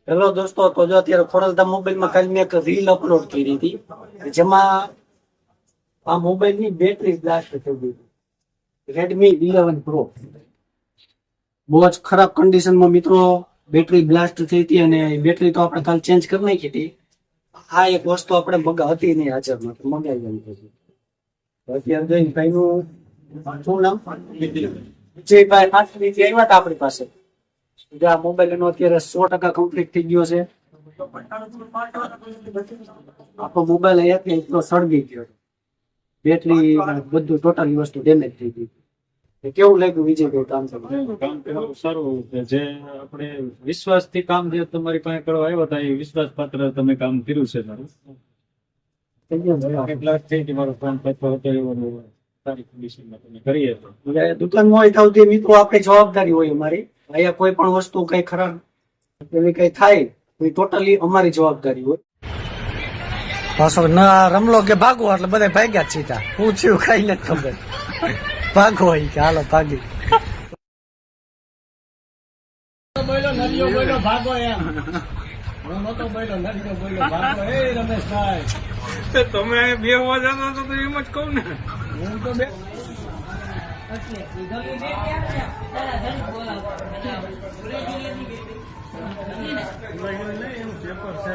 Hello દોસ્તો, તો જો અત્યારે ખોડલધામ મોબાઈલમાં કાલે મેં એક રીલ અપલોડ કરી હતી, જેમાં આ મોબાઈલની બેટરી બ્લાસ્ટ થઈ ગઈ હતી. રેડમી 11 પ્રો બહુ જ ખરાબ કન્ડિશનમાં મિત્રો બેટરી બ્લાસ્ટ થઈ હતી, અને બેટરી તો આપણે કાલ ચેન્જ કરી નાખી હતી. આ એક વસ્તુ આપણે હતી નહીં હાજરમાં, તો મંગાવી હતી. અત્યારે જોઈને ભાઈનું શું નામ, વિજયભાઈ હાથરીથી આવ્યા હતા આપણી પાસે. આ મોબાઈલ એનો અત્યારે 100% કમ્પ્લીટ થઈ ગયો છે. આખો મોબાઈલ અહીંયાથી એટલો સળગી ગયો, બેટરી બધું ટોટલી વસ્તુ ડેમેજ થઈ ગઈ. કેવું લાગ્યું વિજયભાઈ કામ કામ સારું છે. જે આપણે વિશ્વાસથી કામ જે તમારી પાસે કરવા આવ્યા હતા એ વિશ્વાસ પાત્ર તમે કામ કર્યું છે. કેટલા થી મારો ફોન પત્ર હતો એવો સારી કન્ડિશનમાં તમે કરીએ તો દુકાનમાં હોય થતી મિત્રો આપણી જવાબદારી હોય. અમારી અહીંયા કોઈ પણ વસ્તુ કઈ ખરાબ એવી કઈ થાય તો ટોટલી અમારી જવાબદારી હોય. પાછો ના રમલો કે ભાગવો એટલે બધા ભાગ્યા જ સીધા. હું થયું કઈ નથી ખબર. ભાગો હોય કે હાલો ભાગી. ભાગો એમ હું નતો બોલ્યો, નરિયો બોલ્યો ભાગો. એ રમેશભાઈ તમે બે વાગ્યા તો એમ જ કહું ને. હું તો બે પેપર છે